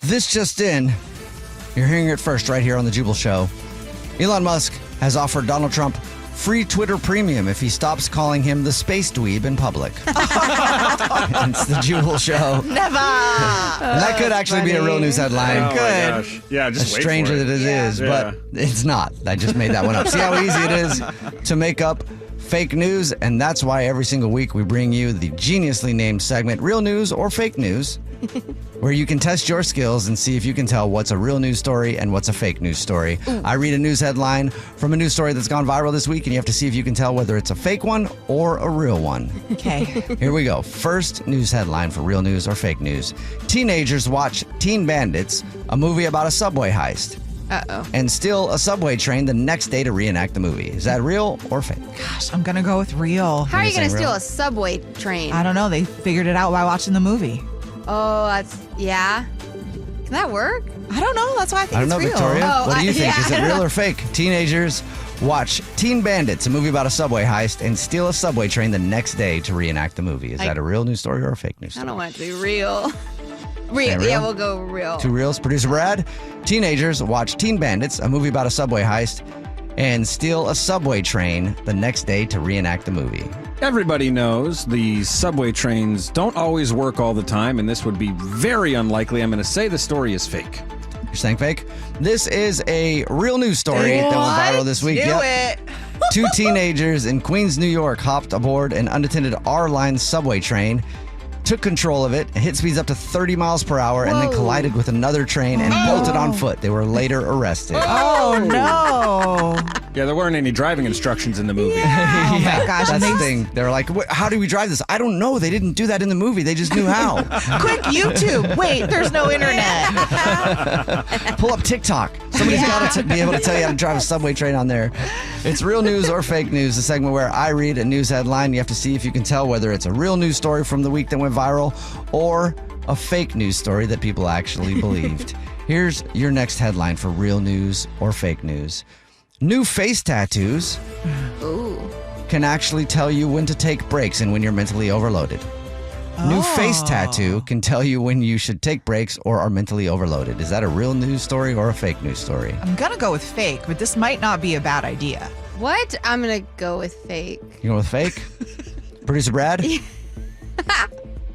This just in. You're hearing it first right here on the Jubal Show. Elon Musk has offered Donald Trump free Twitter premium if he stops calling him the space dweeb in public. It's the Jubal Show. Never. And that could actually be a real news headline. Oh, my gosh. Yeah, just As wait strange for as it. it is, but it's not. I just made that one up. See how easy it is to make up fake news? And that's why every single week we bring you the geniusly named segment, Real News or Fake News, where you can test your skills and see if you can tell what's a real news story and what's a fake news story. Ooh. I read a news headline from a news story that's gone viral this week, and you have to see if you can tell whether it's a fake one or a real one. Okay. Here we go. First news headline for real news or fake news. Teenagers watch Teen Bandits, a movie about a subway heist, and steal a subway train the next day to reenact the movie. Is that real or fake? Gosh, I'm going to go with real. How are you going to say steal real? a subway train? I don't know. They figured it out by watching the movie. Oh, yeah. Can that work? I don't know. That's why I think I don't know, it's real. Victoria. Oh, what do you think? yeah, Is it I don't real know. or fake? Teenagers watch Teen Bandits, a movie about a subway heist, and steal a subway train the next day to reenact the movie. Is that a real news story or a fake news I story? don't want it to be real. Real. Okay, real? Yeah, we'll go real. Two reels. Producer Brad. Teenagers watch Teen Bandits, a movie about a subway heist, and steal a subway train the next day to reenact the movie. Everybody knows the subway trains don't always work all the time, and this would be very unlikely. I'm going to say the story is fake. You're saying fake? This is a real news story that went viral this week. Do Yep. it. Two teenagers in Queens, New York hopped aboard an unattended R-Line subway train, took control of it, hit speeds up to 30 miles per hour, and then Whoa. collided with another train and bolted on foot. They were later arrested. Oh, no. Yeah, there weren't any driving instructions in the movie. Oh, my gosh. That's And the they thing. They were like, how do we drive this? I don't know. They didn't do that in the movie. They just knew how. quick YouTube. Wait, there's no internet. Pull up TikTok. Somebody's got to be able to tell you how to drive a subway train on there. It's real news or fake news, the segment where I read a news headline. You have to see if you can tell whether it's a real news story from the week that went viral or a fake news story that people actually believed. Here's your next headline for real news or fake news. New face tattoos Ooh. can actually tell you when to take breaks and when you're mentally overloaded. New face tattoo can tell you when you should take breaks or are mentally overloaded. Is that a real news story or a fake news story? I'm going to go with fake, but this might not be a bad idea. What? I'm going to go with fake. You going with fake? Producer Brad?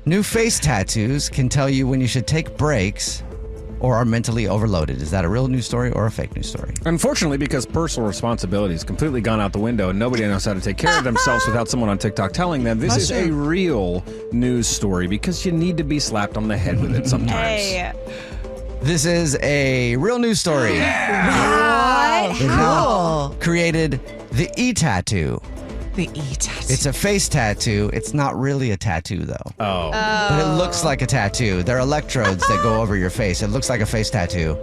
New face tattoos can tell you when you should take breaks or are mentally overloaded. Is that a real news story or a fake news story? Unfortunately, because personal responsibility has completely gone out the window and nobody knows how to take care of themselves without someone on TikTok telling them, this is a real news story because you need to be slapped on the head with it sometimes. This is a real news story. Wow. They've now created the e-tattoo. The E-tattoo. It's a face tattoo. It's not really a tattoo, though. Oh. But it looks like a tattoo. There are electrodes that go over your face. It looks like a face tattoo.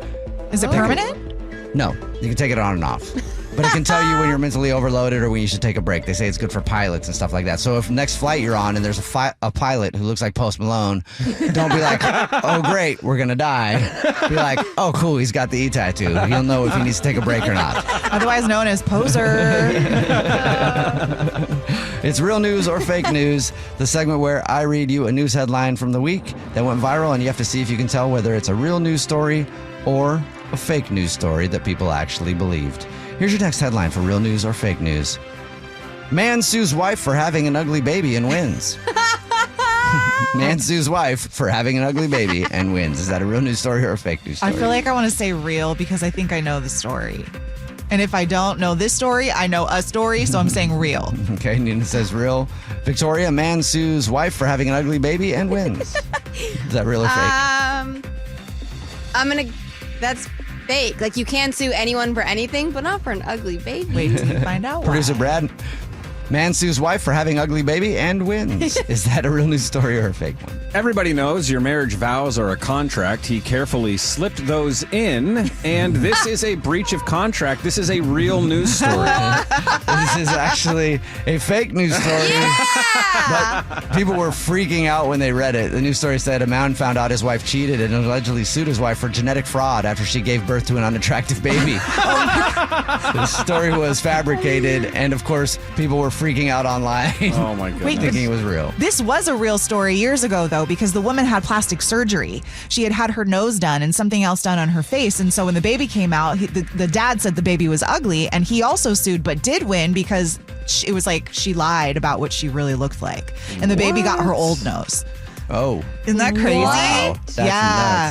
Is it permanent? No, you can take it on and off. But it can tell you when you're mentally overloaded or when you should take a break. They say it's good for pilots and stuff like that. So if next flight you're on and there's a pilot who looks like Post Malone, don't be like, oh, great, we're going to die. Be like, oh, cool, he's got the E-tattoo. He'll know if he needs to take a break or not. Otherwise known as poser. It's real news or fake news, the segment where I read you a news headline from the week that went viral, and you have to see if you can tell whether it's a real news story or a fake news story that people actually believed. Here's your next headline for real news or fake news. Man sues wife for having an ugly baby and wins. Man sues wife for having an ugly baby and wins. Is that a real news story or a fake news story? I feel like I want to say real because I think I know the story. And if I don't know this story, I know a story, so I'm saying real. Okay, Nina says real. Victoria, man sues wife for having an ugly baby and wins. Is that real or fake? That's fake. Like, you can sue anyone for anything, but not for an ugly baby. Wait till you find out why. Producer Brad, man sues wife for having ugly baby and wins. Is that a real news story or a fake one? Everybody knows your marriage vows are a contract. He carefully slipped those in, and this is a breach of contract. This is a real news story. This is actually a fake news story. But people were freaking out when they read it. The news story said a man found out his wife cheated and allegedly sued his wife for genetic fraud after she gave birth to an unattractive baby. The story was fabricated, and of course, people were freaking out online. Oh my goodness. Wait, thinking it was real. This was a real story years ago, though, because the woman had plastic surgery. She had had her nose done and something else done on her face. And so when the baby came out, the dad said the baby was ugly. And he also sued, but did win because it was like she lied about what she really looked like. And the baby got her old nose. Oh. Isn't that crazy? Wow. That's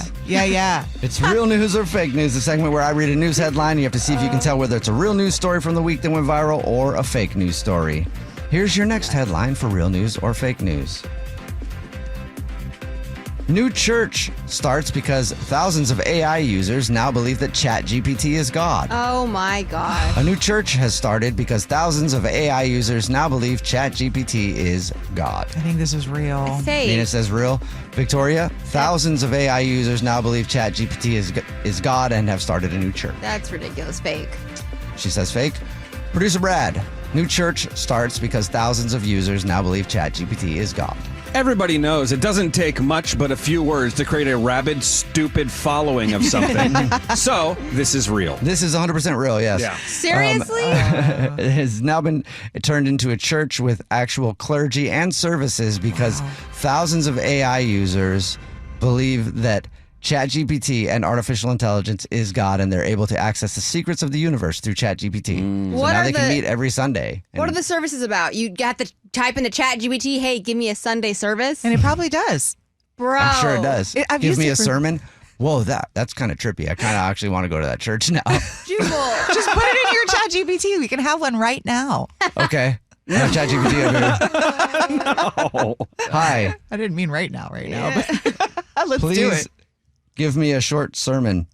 nuts. Yeah. It's real news or fake news, the segment where I read a news headline. You have to see if you can tell whether it's a real news story from the week that went viral or a fake news story. Here's your next headline for real news or fake news. New church starts because thousands of AI users now believe that ChatGPT is God. Oh my God. A new church has started because thousands of AI users now believe ChatGPT is God. I think this is real. Nina says real. Victoria, thousands of AI users now believe ChatGPT is God and have started a new church. That's ridiculous. Fake. She says fake. Producer Brad, new church starts because thousands of users now believe ChatGPT is God. Everybody knows it doesn't take much but a few words to create a rabid, stupid following of something. So, this is real. This is 100% real, yes. Yeah. Seriously? It has now been turned into a church with actual clergy and services because thousands of AI users believe that ChatGPT and artificial intelligence is God, and they're able to access the secrets of the universe through ChatGPT. So What now are they can the- meet every Sunday. What are the services about? You got to type into ChatGPT, hey, give me a Sunday service? And it probably does. Bro. I'm sure it does. I've Give used me it a for- sermon. Whoa, that's kind of trippy. I kind of actually want to go to that church now. Jubal. Just put it in your ChatGPT. We can have one right now. Okay. I have ChatGPT over here. No. Hi. I didn't mean right now, but let's do Please it. give me a short sermon.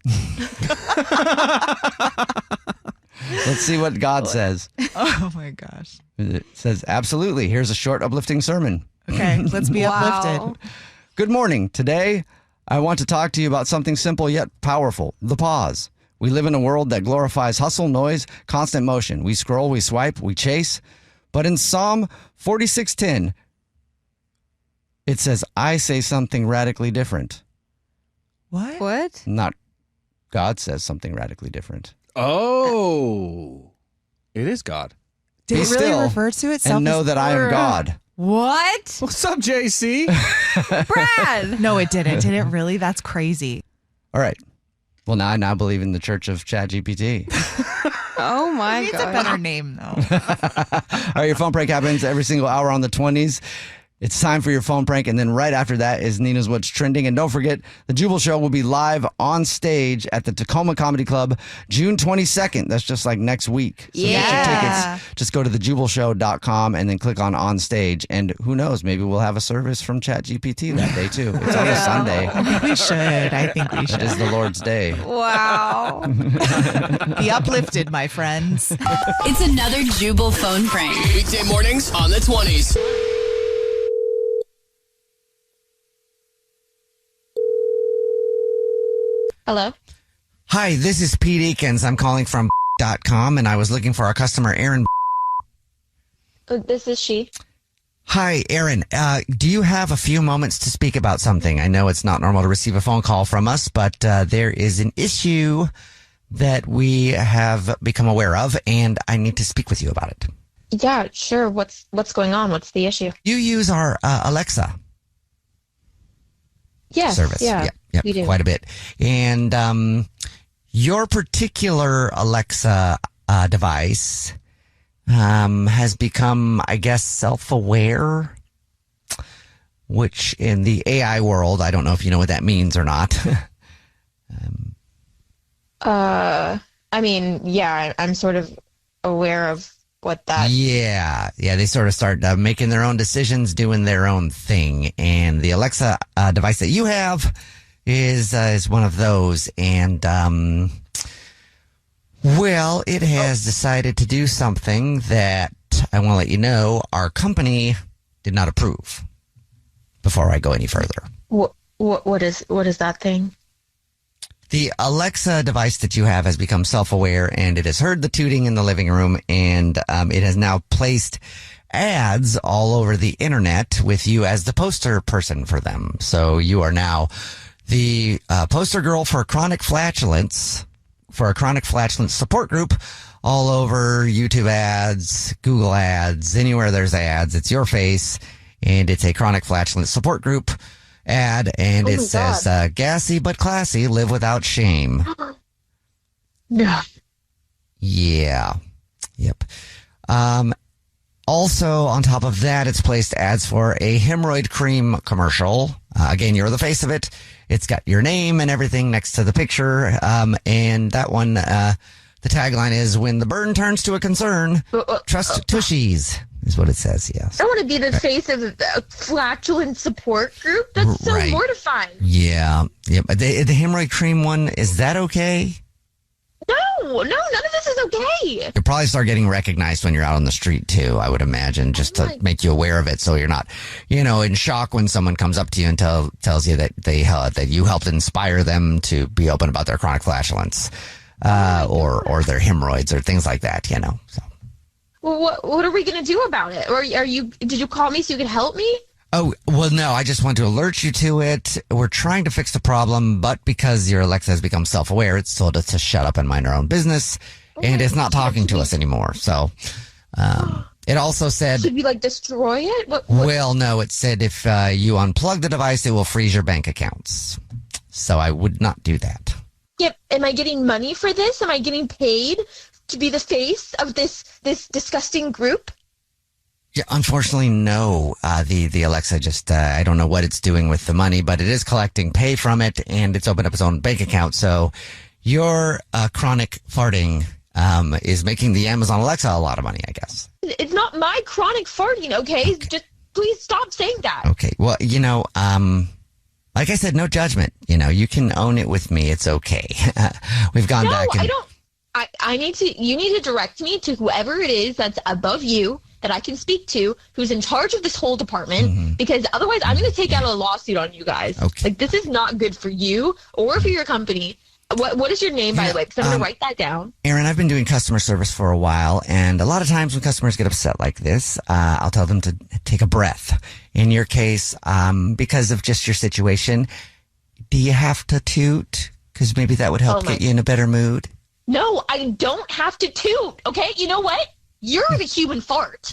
Let's see what God says. Oh my gosh. It says, absolutely. Here's a short, uplifting sermon. Okay, let's be Wow. uplifted. Good morning. Today, I want to talk to you about something simple yet powerful, the pause. We live in a world that glorifies hustle, noise, constant motion. We scroll, we swipe, we chase. But in Psalm 46:10, it says, I say something radically different. What? What? Not God says something radically different. Oh. It is God. Did Be it really still refer to itself? and know as- that I am God. What? What's up, JC? Brad. No, it didn't. Did it really? That's crazy. All right. Well, now I now believe in the church of ChatGPT. Oh my It needs a God. better name, though. All right, your phone prank happens every single hour on the 20s. It's time for your phone prank, and then right after that is Nina's What's Trending. And don't forget, the Jubal Show will be live on stage at the Tacoma Comedy Club June 22nd. That's just like next week. So get your Yeah. tickets. Just go to thejubalshow.com and then click on stage. And who knows, maybe we'll have a service from ChatGPT that day too. It's on a Sunday. I think we should. I think we It should. is the Lord's Day. Wow. Be uplifted, my friends. It's another Jubal phone prank. Weekday mornings on the 20s. Hello? Hi, this is Pete Eakins. I'm calling from .com, and I was looking for our customer, Aaron. This is she. Hi, Aaron. Do you have a few moments to speak about something? I know it's not normal to receive a phone call from us, but there is an issue that we have become aware of, and I need to speak with you about it. Yeah, sure. What's going on? What's the issue? You use our Alexa Yes. service. Yeah, Yep, we do. quite a bit. And your particular Alexa device has become, I guess, self-aware, which in the AI world, I don't know if you know what that means or not. I mean, yeah, I'm sort of aware of what that. Yeah, they sort of start making their own decisions, doing their own thing. And the Alexa device that you have is one of those. And, well, it has decided to do something that I want to let you know our company did not approve before I go any further. What is that thing? The Alexa device that you have has become self-aware, and it has heard the tooting in the living room, and it has now placed ads all over the internet with you as the poster person for them. So you are now the poster girl for chronic flatulence for a chronic flatulence support group all over YouTube ads, Google ads, anywhere there's ads. It's your face, and it's a chronic flatulence support group ad, and it says, gassy but classy, live without shame. Yeah. Yeah. Yep. Also, on top of that, it's placed ads for a hemorrhoid cream commercial. Again, you're the face of it. It's got your name and everything next to the picture. And that one, the tagline is, when the burn turns to a concern, trust Tushies, is what it says, yes. I want to be the face of the flatulence support group. That's so mortifying. Yeah. Yep. The hemorrhoid cream one, is that okay? No, none of this is okay. You'll probably start getting recognized when you're out on the street too, I would imagine, just to make you aware of it, so you're not, in shock when someone comes up to you and tells you that that you helped inspire them to be open about their chronic flatulence, or their hemorrhoids or things like that. So. Well, what are we gonna do about it? Or did you call me so you could help me? Oh, well, no, I just want to alert you to it. We're trying to fix the problem, but because your Alexa has become self-aware, it's told us to shut up and mind our own business, and it's not talking to us anymore. So, it also said... Should we, destroy it? What? Well, no, it said if you unplug the device, it will freeze your bank accounts. So I would not do that. Yep. Am I getting money for this? Am I getting paid to be the face of this disgusting group? Yeah, unfortunately, no. The Alexa just, I don't know what it's doing with the money, but it is collecting pay from it, and it's opened up its own bank account. So your chronic farting is making the Amazon Alexa a lot of money, I guess. It's not my chronic farting, okay? Just please stop saying that. Okay. Well, like I said, no judgment. You can own it with me. It's okay. We've gone back. No, I don't. You need to direct me to whoever it is that's above you, that I can speak to, who's in charge of this whole department, because otherwise I'm going to take out a lawsuit on you guys. Okay. This is not good for you or for your company. What is your name, by the way? Because I'm going to write that down. Aaron, I've been doing customer service for a while, and a lot of times when customers get upset like this, I'll tell them to take a breath. In your case, because of just your situation, do you have to toot? Because maybe that would help get you in a better mood. No, I don't have to toot, okay? You know what? You're the human fart.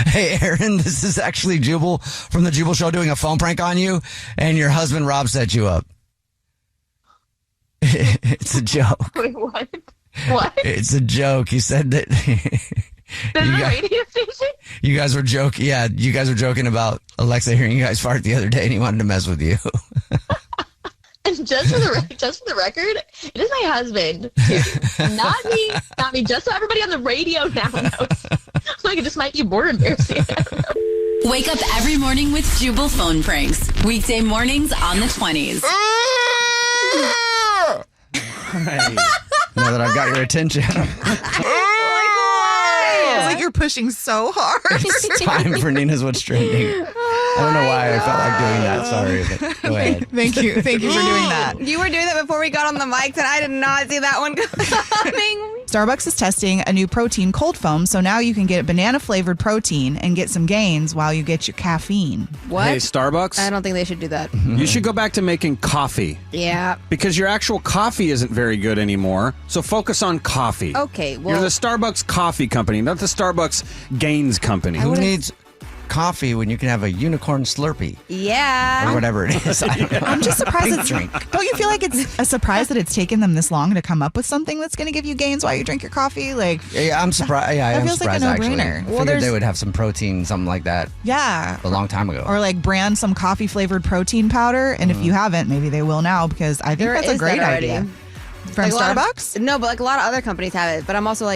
Hey, Aaron, this is actually Jubal from the Jubal Show doing a phone prank on you, and your husband Rob set you up. It's a joke. Wait, what? What? It's a joke. He said that... radio station? You guys were joking. Yeah, you guys were joking about Alexa hearing you guys fart the other day, and he wanted to mess with you. And just for the record, it is my husband, too. Not me. Just so everybody on the radio now knows. This might be more embarrassing. Wake up every morning with Jubal phone pranks. Weekday mornings on the 20s. Now that I've got your attention. It's like you're pushing so hard. It's time for Nina's What's Trending. I don't know why I felt like doing that. Sorry, but go ahead. Thank you for doing that. You were doing that before we got on the mics, and I did not see that one coming. Starbucks is testing a new protein cold foam, so now you can get banana-flavored protein and get some gains while you get your caffeine. What? Hey, Starbucks. I don't think they should do that. You should go back to making coffee. Yeah. Because your actual coffee isn't very good anymore. So focus on coffee. Okay, well... You're the Starbucks coffee company, not the Starbucks gains company. Who needs coffee when you can have a unicorn Slurpee? Yeah. Or whatever it is. I'm just surprised don't you feel like it's a surprise that it's taken them this long to come up with something that's going to give you gains while you drink your coffee? Yeah, I'm surprised. Yeah, I'm feels like a surprised actually. no-brainer. I figured they would have some protein, something like that. Yeah. A long time ago. Or brand some coffee flavored protein powder. And if you haven't, maybe they will now, because I think that's a great idea. From Starbucks? No, but a lot of other companies have it. But I'm also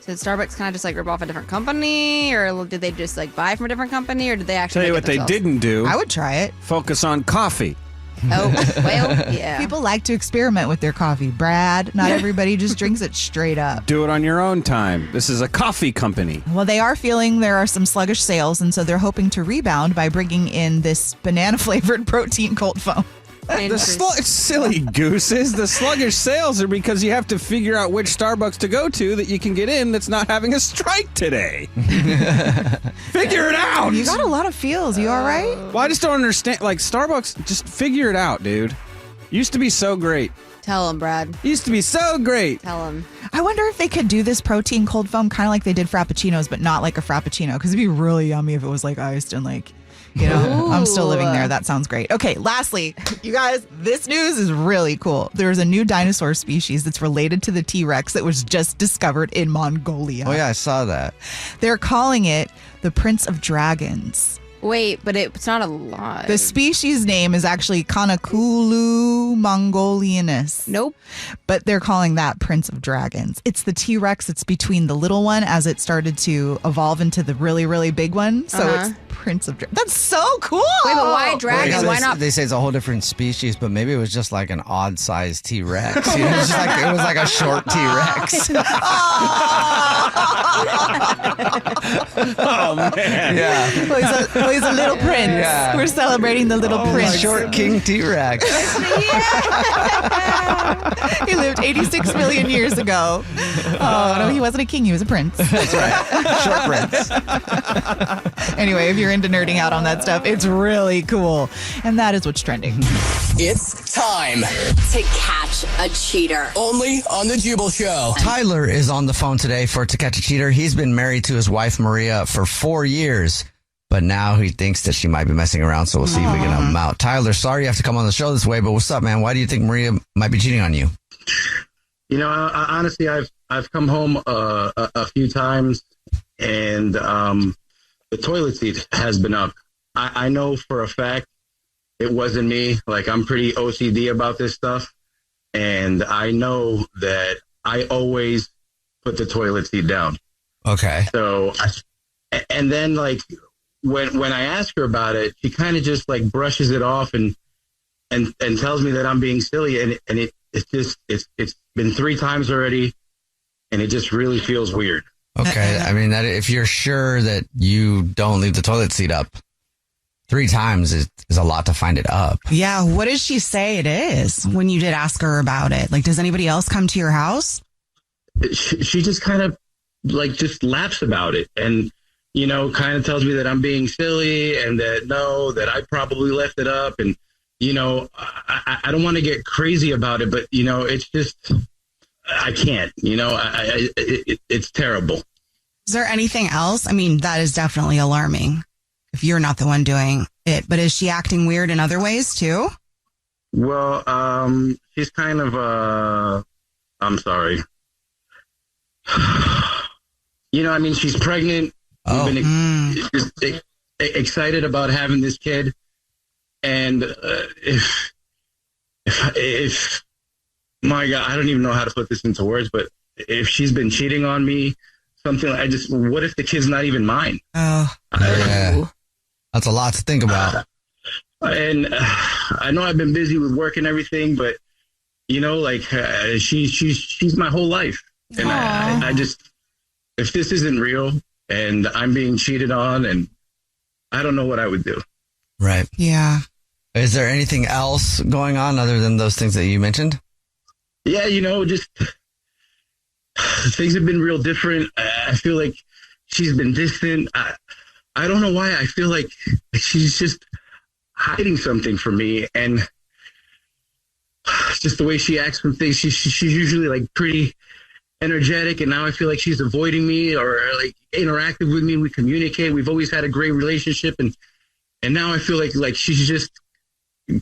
did Starbucks kind of just rip off a different company, or did they just buy from a different company, or did they actually Tell you make what it they themselves? didn't do. I would try it. Focus on coffee. Oh, well, yeah. People like to experiment with their coffee. Brad, not everybody just drinks it straight up. Do it on your own time. This is a coffee company. Well, they are feeling there are some sluggish sales, and so they're hoping to rebound by bringing in this banana-flavored protein cold foam. It's silly gooses. The sluggish sales are because you have to figure out which Starbucks to go to that you can get in that's not having a strike today. Figure it out. You got a lot of feels. You all right? Well, I just don't understand. Starbucks, just figure it out, dude. Used to be so great. Tell him, Brad. Used to be so great. Tell him. I wonder if they could do this protein cold foam kind of like they did Frappuccinos, but not like a Frappuccino, because it'd be really yummy if it was like iced and like, you know, I'm still living there. That sounds great. Okay, lastly, you guys, this news is really cool. There's a new dinosaur species that's related to the T-Rex that was just discovered in Mongolia. Oh, yeah, I saw that. They're calling it the Prince of Dragons. Wait, but it's not alive. The species name is actually Kanakulu mongolianus. Nope. But they're calling that Prince of Dragons. It's the T-Rex. It's between the little one as it started to evolve into the really, really big one. So it's Prince of Dragons. That's so cool. Wait, but why dragon? Well, Why not? They say it's a whole different species, but maybe it was just like an odd-sized T-Rex. You know, it's just like, it was like a short T-Rex. Oh, man. Yeah. Well, he's a little prince. Yeah. We're celebrating the little prince. Short King T-Rex. He lived 86 million years ago. Oh, no, he wasn't a king. He was a prince. That's right. Short Prince. Anyway, if you're into nerding out on that stuff, it's really cool. And that is what's trending. It's time. To catch a cheater. Only on the Jubal Show. Tyler is on the phone today for To Catch a Cheater. He's been married to his wife, Maria, for 4 years. But now he thinks that she might be messing around, so we'll see if we can help him out. Tyler, sorry you have to come on the show this way, but what's up, man? Why do you think Maria might be cheating on you? You know, honestly, I've come home a few times, and the toilet seat has been up. I know for a fact it wasn't me. Like, I'm pretty OCD about this stuff, and I know that I always put the toilet seat down. Okay. So, and then like when I ask her about it, she kind of just like brushes it off and tells me that I'm being silly, and it's been 3 times already, and it just really feels weird. Okay. I mean, that if you're sure that you don't leave the toilet seat up 3 times is a lot to find it up. Yeah. What does she say it is when you did ask her about it? Like, does anybody else come to your house? She just kind of like just laughs about it, and you know, kind of tells me that I'm being silly and that I probably left it up, and you know, I don't want to get crazy about it, but you know, it's just I can't. You know, it's terrible. Is there anything else? I mean, that is definitely alarming if you're not the one doing it, but is she acting weird in other ways too? Well, she's kind of I'm sorry. You know, I mean, she's pregnant. We've been excited about having this kid, and if my God, I don't even know how to put this into words, but if she's been cheating on me, something, what if the kid's not even mine? Oh, yeah. That's a lot to think about. And I know I've been busy with work and everything, but you know, like she's my whole life, and I just, if this isn't real and I'm being cheated on, and I don't know what I would do. Right. Yeah. Is there anything else going on other than those things that you mentioned? Yeah, you know, just things have been real different. I feel like she's been distant. I don't know why. I feel like she's just hiding something from me, and just the way she acts from things. She's usually like pretty energetic, and now I feel like she's avoiding me or like interactive with me. We communicate. We've always had a great relationship, and now I feel like she's just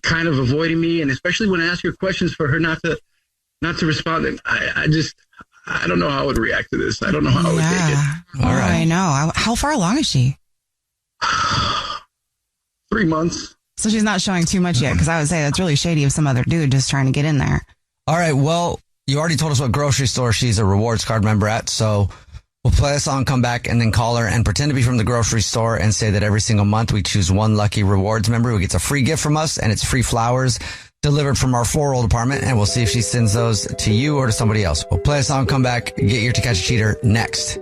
kind of avoiding me, and especially when I ask her questions, for her not to respond. And I don't know how I would react to this. I don't know how I would take it. All right. I know. How far along is she? 3 months. So she's not showing too much yet, because I would say that's really shady of some other dude just trying to get in there. All right. Well, you already told us what grocery store she's a rewards card member at, so we'll play a song, come back, and then call her and pretend to be from the grocery store and say that every single month we choose one lucky rewards member who gets a free gift from us, and it's free flowers delivered from our floral department, and we'll see if she sends those to you or to somebody else. We'll play a song, come back, get your To Catch a Cheater next.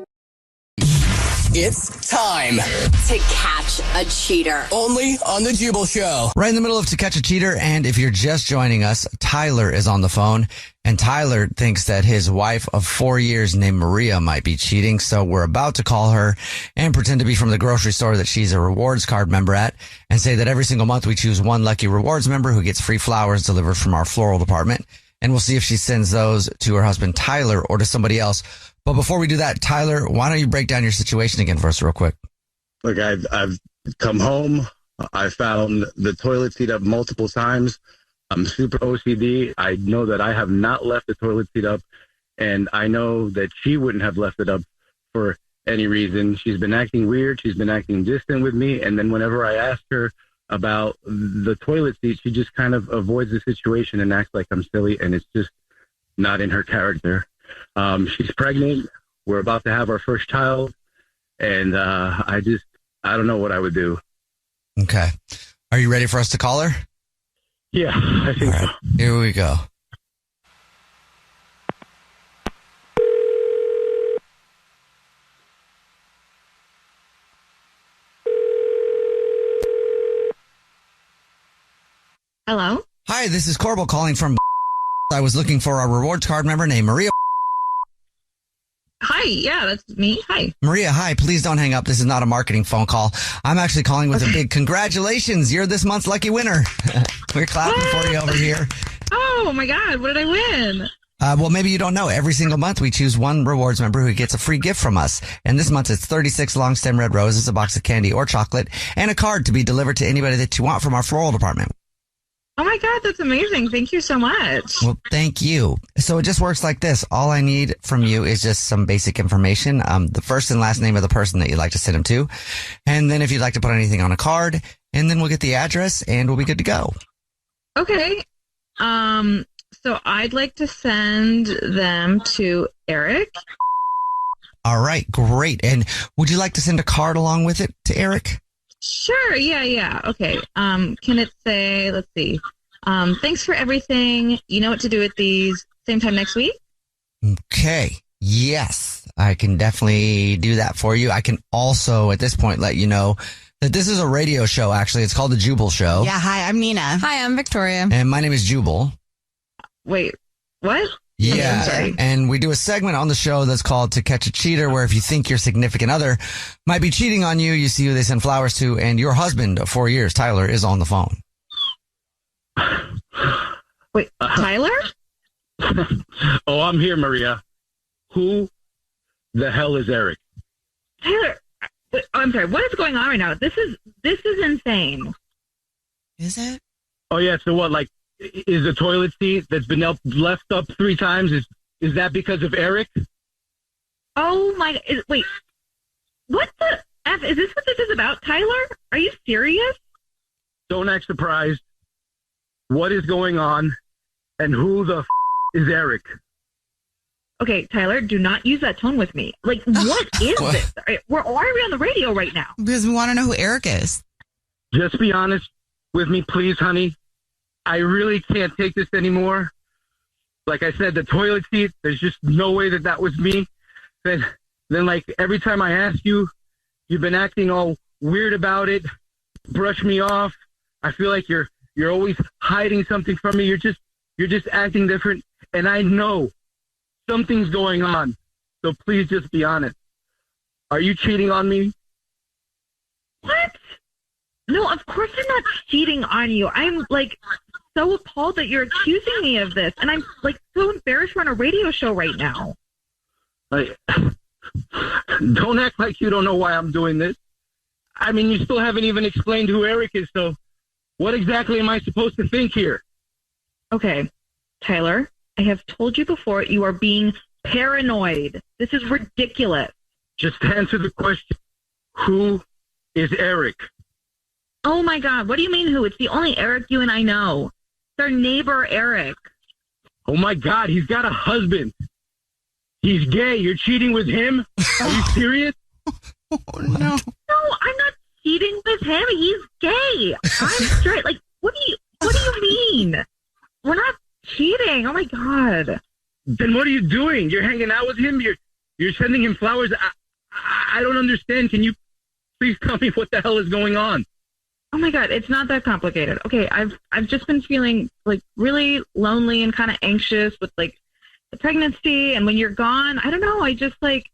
It's time. To catch a cheater. Only on the Jubal Show. Right in the middle of To Catch a Cheater, and if you're just joining us, Tyler is on the phone, and Tyler thinks that his wife of 4 years named Maria might be cheating, so we're about to call her and pretend to be from the grocery store that she's a rewards card member at, and say that every single month we choose one lucky rewards member who gets free flowers delivered from our floral department, and we'll see if she sends those to her husband Tyler or to somebody else. But before we do that, Tyler, why don't you break down your situation again for us real quick? Look, I've come home. I found the toilet seat up multiple times. I'm super OCD. I know that I have not left the toilet seat up, and I know that she wouldn't have left it up for any reason. She's been acting weird. She's been acting distant with me, and then whenever I ask her about the toilet seat, she just kind of avoids the situation and acts like I'm silly, and it's just not in her character. She's pregnant. We're about to have our first child, and I don't know what I would do. Okay. Are you ready for us to call her? Yeah, I think so. Here we go. Hello? Hi, this is Corbel calling from. I was looking for a rewards card member named Maria. Hi, yeah, that's me. Hi. Maria, hi. Please don't hang up. This is not a marketing phone call. I'm actually calling with a big congratulations. You're this month's lucky winner. We're clapping for you over here. Oh my God, what did I win? Well, maybe you don't know. Every single month we choose one rewards member who gets a free gift from us. And this month it's 36 long stem red roses, a box of candy or chocolate, and a card to be delivered to anybody that you want from our floral department. Oh my God, that's amazing. Thank you so much. Well, thank you. So it just works like this. All I need from you is just some basic information, the first and last name of the person that you'd like to send them to. And then if you'd like to put anything on a card, and then we'll get the address and we'll be good to go. Okay. So I'd like to send them to Eric. All right, great. And would you like to send a card along with it to Eric? Sure. Yeah. Okay. Can it say, let's see. Thanks for everything. You know what to do with these. Same time next week? Okay. Yes, I can definitely do that for you. I can also, at this point, let you know that this is a radio show, actually. It's called The Jubal Show. Yeah, hi, I'm Nina. Hi, I'm Victoria. And my name is Jubal. Wait, what? Yeah, I'm sorry. and we do a segment on the show that's called To Catch a Cheater, where if you think your significant other might be cheating on you, you see who they send flowers to, and your husband of 4 years, Tyler, is on the phone. Wait, Tyler? Oh, I'm here, Maria. Who the hell is Eric? Tyler, I'm sorry. What is going on right now? This is insane. Is it? Oh, yeah, so what, like, is the toilet seat that's been left up 3 times, is that because of Eric? Oh my! Wait, what the F? Is this what this is about, Tyler? Are you serious? Don't act surprised. What is going on, and who the is Eric? Okay, Tyler, do not use that tone with me. Like, what is What? this? Why are we on the radio right now? Because we want to know who Eric is. Just be honest with me, please, honey. I really can't take this anymore. Like I said, the toilet seat, there's just no way that was me. Then like every time I ask you, you've been acting all weird about it, brush me off. I feel like you're always hiding something from me. You're just acting different, and I know something's going on. So please just be honest. Are you cheating on me? What? No, of course I'm not cheating on you. I'm like so appalled that you're accusing me of this, and I'm like so embarrassed we're on a radio show right now. Like, don't act like you don't know why I'm doing this. I mean, you still haven't even explained who Eric is, so what exactly am I supposed to think here? Okay, Tyler, I have told you before you are being paranoid. This is ridiculous. Just answer the question. Who is Eric? Oh my God, what do you mean who? It's the only Eric you and I know. It's our neighbor, Eric. Oh my God, he's got a husband. He's gay. You're cheating with him? Are you serious? Oh, no. No, I'm not cheating with him. He's gay. I'm straight. Like, what do you mean? We're not cheating. Oh my God. Then what are you doing? You're hanging out with him? You're sending him flowers? I don't understand. Can you please tell me what the hell is going on? Oh my God, it's not that complicated. Okay, I've just been feeling like really lonely and kind of anxious with like the pregnancy, and when you're gone, I don't know. I just like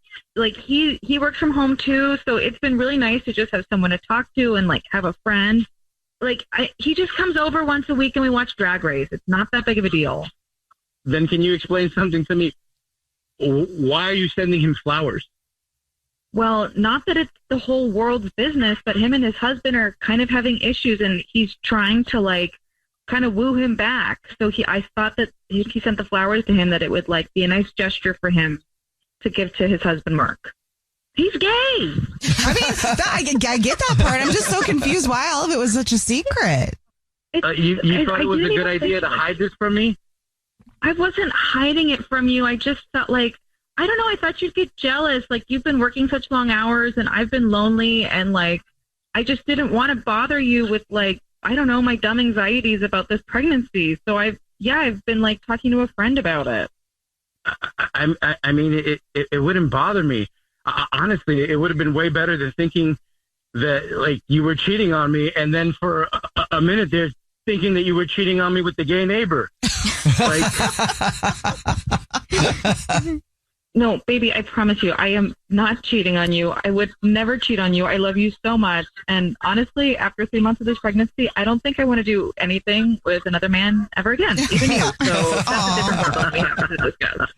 he works from home too, so it's been really nice to just have someone to talk to and like have a friend. Like he just comes over once a week and we watch Drag Race. It's not that big of a deal. Then can you explain something to me? Why are you sending him flowers? Well, not that it's the whole world's business, but him and his husband are kind of having issues, and he's trying to like kind of woo him back. So I thought that if he sent the flowers to him, that it would like be a nice gesture for him to give to his husband, Mark. He's gay. I mean, I get that part. I'm just so confused why all of it was such a secret. You thought it was a good idea to hide this from me? I wasn't hiding it from you. I just felt like, I don't know, I thought you'd get jealous. Like, you've been working such long hours and I've been lonely, and like, I just didn't want to bother you with like, I don't know, my dumb anxieties about this pregnancy. So I've been like talking to a friend about it. I mean, it wouldn't bother me. Honestly, it would have been way better than thinking that like you were cheating on me, and then for a minute there thinking that you were cheating on me with the gay neighbor. Like, no, baby, I promise you, I am not cheating on you. I would never cheat on you. I love you so much. And honestly, after 3 months of this pregnancy, I don't think I want to do anything with another man ever again, even you. So that's a different problem we have to discuss.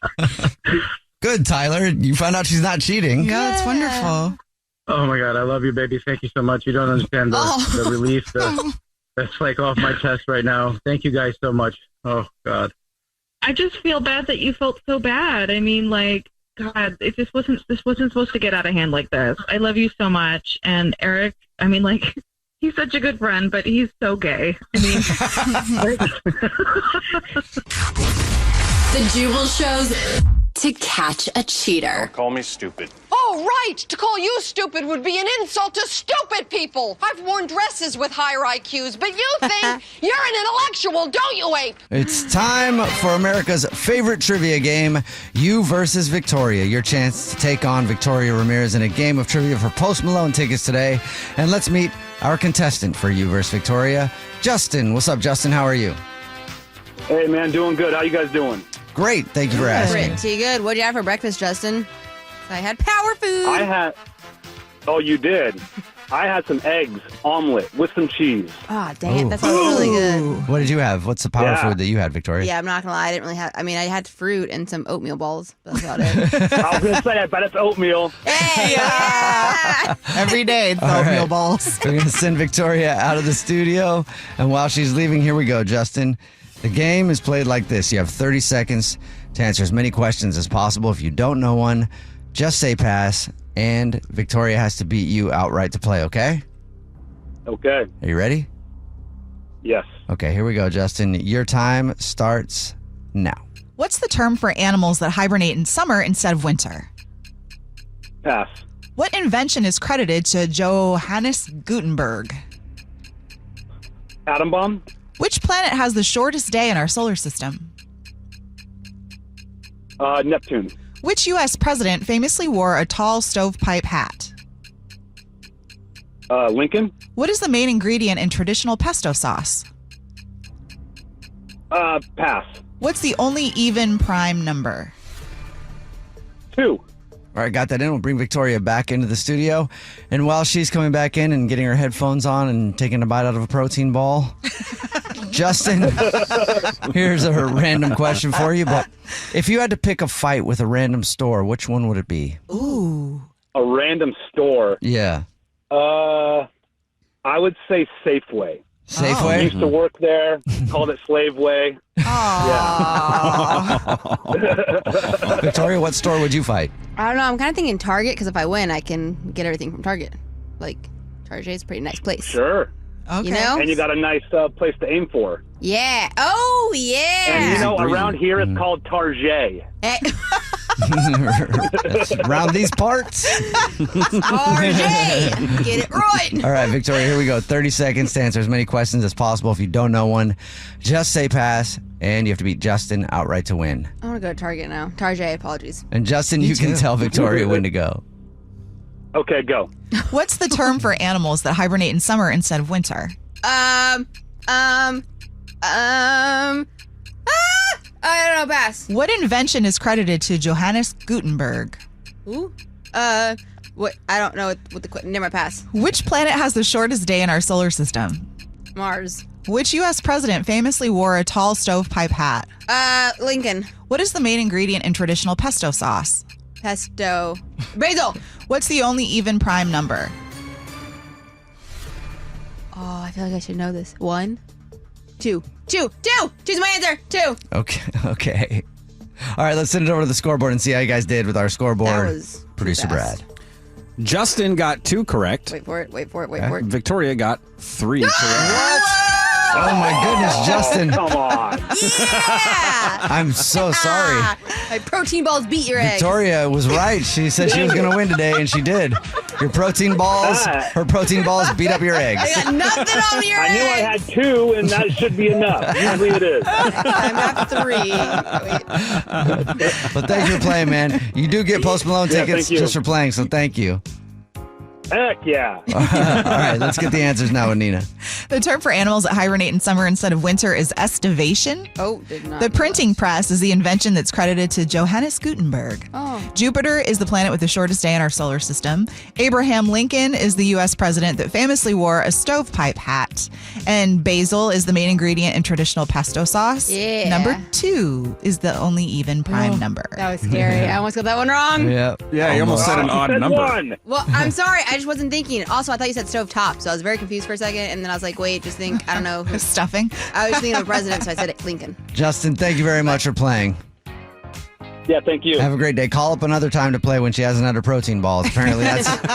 Good, Tyler. You found out she's not cheating. Yeah, that's wonderful. oh my God, I love you, baby. Thank you so much. You don't understand the relief that's like off my chest right now. Thank you guys so much. Oh God. I just feel bad that you felt so bad. I mean, like, God, this wasn't supposed to get out of hand like this. I love you so much. And Eric, I mean, like, he's such a good friend, but he's so gay. I mean, The Jubal Show's To Catch a Cheater. Call me stupid. Oh, right. To call you stupid would be an insult to stupid people. I've worn dresses with higher IQs, but you think you're an intellectual, don't you, Ape? It's time for America's favorite trivia game, You versus Victoria. Your chance to take on Victoria Ramirez in a game of trivia for Post Malone tickets today. And let's meet our contestant for You versus Victoria, Justin. What's up, Justin? How are you? Hey, man, doing good. How you guys doing? Great. Thank you for asking. Pretty good. What'd you have for breakfast, Justin? I had power food. Oh, you did? I had some eggs, omelet with some cheese. Ah, dang it. That sounds really good. What did you have? What's the power food that you had, Victoria? Yeah, I'm not going to lie. I didn't really have, I had fruit and some oatmeal balls. That's about it. I was going to say, I bet it's oatmeal. Hey, yeah. Every day, it's oatmeal balls. We're going to send Victoria out of the studio. And while she's leaving, here we go, Justin. The game is played like this. You have 30 seconds to answer as many questions as possible. If you don't know one, just say pass, and Victoria has to beat you outright to play, okay? Okay. Are you ready? Yes. Okay, here we go, Justin. Your time starts now. What's the term for animals that hibernate in summer instead of winter? Pass. What invention is credited to Johannes Gutenberg? Atom bomb? Which planet has the shortest day in our solar system? Neptune. Which U.S. president famously wore a tall stovepipe hat? Lincoln. What is the main ingredient in traditional pesto sauce? Pass. What's the only even prime number? 2. All right, got that in. We'll bring Victoria back into the studio. And while she's coming back in and getting her headphones on and taking a bite out of a protein ball, Justin, here's a random question for you. But if you had to pick a fight with a random store, which one would it be? Ooh. A random store. Yeah. I would say Safeway. Safeway? I used to work there. Called it Slaveway. Yeah. Victoria, what store would you fight? I don't know. I'm kind of thinking Target, because if I win, I can get everything from Target. Like, Target is a pretty nice place. Sure. Okay. You know? And you got a nice place to aim for. Yeah. Oh, yeah. And around here it's called Target. Around these parts. RJ, get it right. All right, Victoria, here we go. 30 seconds to answer as many questions as possible. If you don't know one, just say pass, and you have to beat Justin outright to win. I want to go to Target now. Target, apologies. And Justin, you can tell Victoria when to go. Okay, go. What's the term for animals that hibernate in summer instead of winter? I don't know, pass. What invention is credited to Johannes Gutenberg? Ooh. What? I don't know what the never mind, pass. Which planet has the shortest day in our solar system? Mars. Which U.S. president famously wore a tall stovepipe hat? Lincoln. What is the main ingredient in traditional pesto sauce? Pesto. Basil. What's the only even prime number? Oh, I feel like I should know this. 1, 2, 2, 2. Choose my answer. 2. Okay. All right, let's send it over to the scoreboard and see how you guys did with our scoreboard. That was Producer fast. Brad. Justin got 2 correct. Wait for it. Victoria got 3 correct. What? Oh my goodness, Justin. Come on. Yeah. I'm so sorry. My protein balls beat your eggs. Victoria was right. She said she was going to win today, and she did. Her protein balls beat up your eggs. I got nothing on your I eggs. knew I had 2, and that should be enough. Usually it is. I'm at 3. But thanks for playing, man. You do get Post Malone Yeah, tickets thank you. just for playing, so thank you. Heck yeah. All right, let's get the answers now with Nina. The term for animals that hibernate in summer instead of winter is estivation. Oh, did not. The printing press is the invention that's credited to Johannes Gutenberg. Oh. Jupiter is the planet with the shortest day in our solar system. Abraham Lincoln is the U.S. president that famously wore a stovepipe hat. And basil is the main ingredient in traditional pesto sauce. Yeah. Number 2 is the only even prime number. That was scary. I almost got that one wrong. Yep. Yeah, you almost said an odd Said number. 1. Well, I'm sorry. I just wasn't thinking. Also, I thought you said stove top, so I was very confused for a second. And then I was like, wait, just think, I don't know. Stuffing. I was thinking of a president, so I said it, Lincoln. Justin, thank you very much for playing. Yeah, thank you. Have a great day. Call up another time to play when she hasn't had her protein balls. Apparently, that's the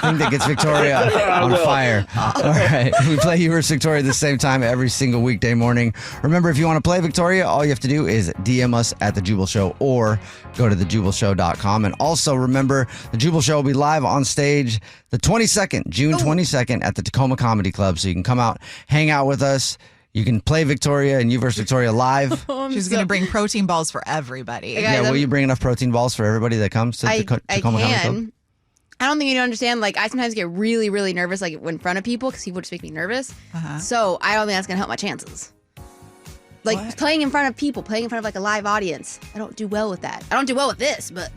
thing that gets Victoria on fire. All right. We play You vs. Victoria the same time every single weekday morning. Remember, if you want to play Victoria, all you have to do is DM us at The Jubal Show or go to thejubalshow.com. And also remember, The Jubal Show will be live on stage the 22nd, June 22nd at the Tacoma Comedy Club. So you can come out, hang out with us. You can play Victoria and You vs. Victoria live. She's going to bring protein balls for everybody. Guys, Yeah, will you bring enough protein balls for everybody that comes to the Tacoma Comedy Club? I don't think you don't understand. Like, I sometimes get really, really nervous, like, in front of people, because people just make me nervous. So I don't think that's going to help my chances. Like, playing in front of people, playing in front of, like, a live audience. I don't do well with that. I don't do well with this, but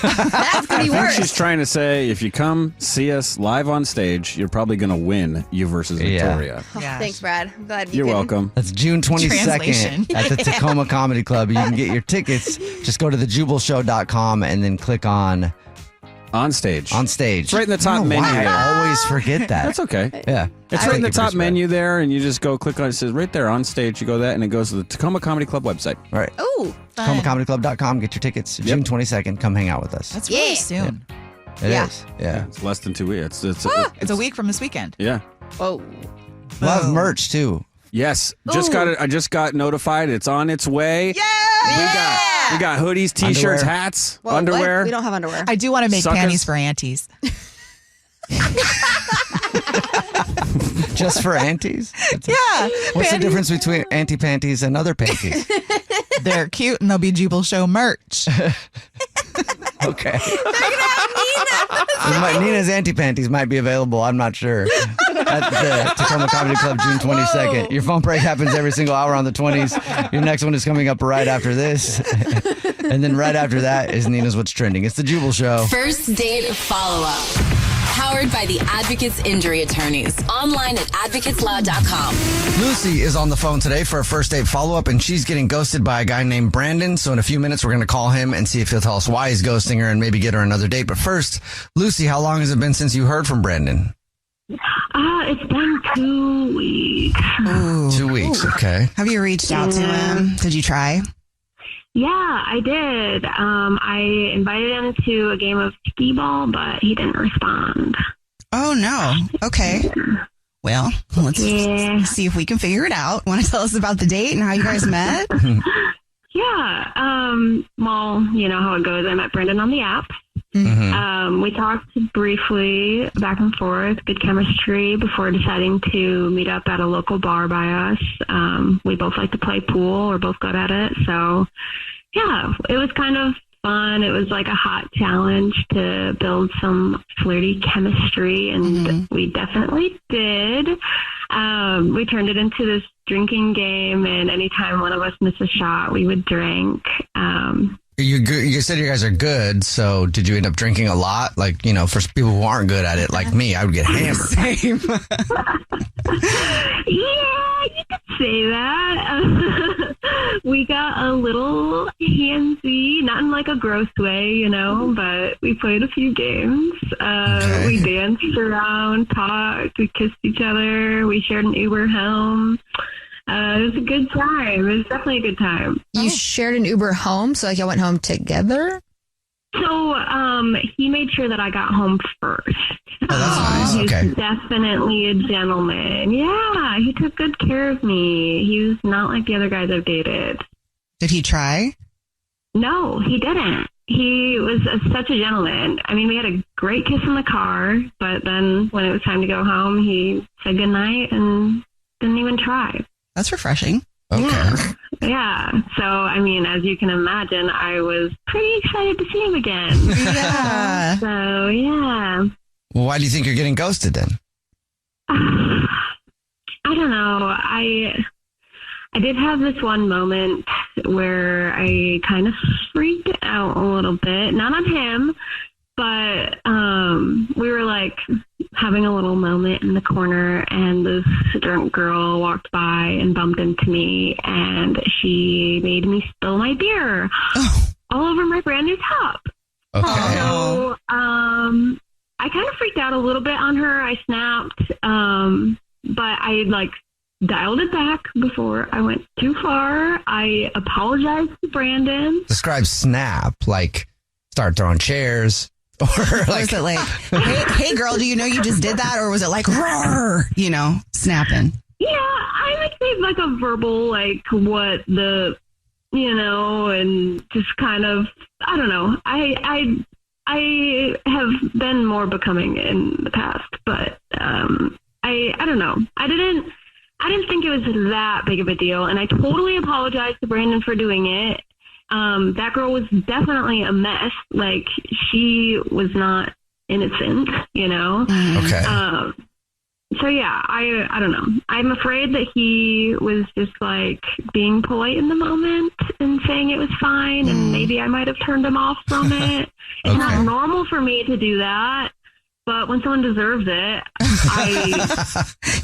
that's going to be I worse. think she's trying to say if you come see us live on stage, you're probably going to win You versus Victoria. Oh, thanks, Brad. I'm glad You're welcome. That's June 22nd Translation. at the Tacoma Comedy Club. You can get your tickets. Just go to thejubalshow.com and then click on On stage. On stage. It's right in the top I don't know menu why there. I always forget that. That's okay. Yeah. It's right in the top menu there, and you just go click on it. It says right there on stage. You go that, and it goes to the Tacoma Comedy Club website. All right. Oh, TacomaComedyClub.com. Get your tickets. June 22nd. Come hang out with us. That's really soon. It is. Yeah. It's less than 2 weeks. It's It's a week from this weekend. yeah. Oh. We'll have merch too. Yes. Just got it. I just got notified. It's on its way. We got hoodies, t-shirts, Underwear. hats, Well, underwear. what? We don't have underwear. I do want to make Suckers. panties for aunties. Just for aunties? Yeah. What's the difference between auntie panties and other panties? They're cute and they'll be Jubal Show merch. Okay. Nina's auntie panties might be available. I'm not sure. At the Tacoma Comedy Club, June 22nd. Your phone break happens every single hour on the 20s. Your next one is coming up right after this. And then right after that is Nina's What's Trending. It's the Jubal Show. First date follow up. Powered by the Advocates Injury Attorneys. Online at advocateslaw.com. Lucy is on the phone today for a first date follow-up, and she's getting ghosted by a guy named Brandon. So in a few minutes, we're going to call him and see if he'll tell us why he's ghosting her and maybe get her another date. But first, Lucy, how long has it been since you heard from Brandon? It's been 2 weeks. Ooh. 2 weeks, okay. Have you reached out to him? Did you try? Yeah, I did. I invited him to a game of skee-ball, but he didn't respond. Oh, no. Okay. Well, let's see if we can figure it out. Want to tell us about the date and how you guys met? Yeah. Well, you know how it goes. I met Brendan on the app. We talked briefly back and forth, good chemistry before deciding to meet up at a local bar by us. We both like to play pool. We're both good at it. So, yeah, it was kind of fun. It was like a hot challenge to build some flirty chemistry, and we definitely did. We turned it into this drinking game, and anytime one of us missed a shot, we would drink. You said you guys are good, so did you end up drinking a lot? Like, you know, for people who aren't good at it, like me, I would get hammered. Same. Yeah, you could say that. We got a little handsy, not in like a gross way, you know, but we played a few games. We danced around, talked, we kissed each other, we shared an Uber home. It was a good time. It was definitely a good time. You shared an Uber home, so like y'all went home together? So he made sure that I got home first. Oh, that's nice. He's Okay. definitely a gentleman. Yeah, he took good care of me. He was not like the other guys I've dated. Did he try? No, he didn't. He was such a gentleman. I mean, we had a great kiss in the car, but then when it was time to go home, he said goodnight and didn't even try. That's refreshing. Okay. Yeah. So, I mean, as you can imagine, I was pretty excited to see him again. Yeah. So, yeah. Well, why do you think you're getting ghosted then? I don't know. I did have this one moment where I kind of freaked out a little bit. Not on him, but we were like having a little moment in the corner, and this drunk girl walked by and bumped into me, and she made me spill my beer all over my brand new top. Okay. So I kind of freaked out a little bit on her. I snapped, but I like dialed it back before I went too far. I apologized to Brandon. Describe snap, like start throwing chairs. Or like, was it like, hey, girl, do you know you just did that? Or was it like, roar, you know, snapping? Yeah, I like say like a verbal, like what the, you know, and just kind of, I don't know. I have been more becoming in the past, but I don't know. I didn't think it was that big of a deal, and I totally apologize to Brandon for doing it. That girl was definitely a mess. Like, she was not innocent, you know? Okay. So yeah, I don't know. I'm afraid that he was just like being polite in the moment and saying it was fine, and maybe I might have turned him off from it. It's not normal for me to do that, but when someone deserves it,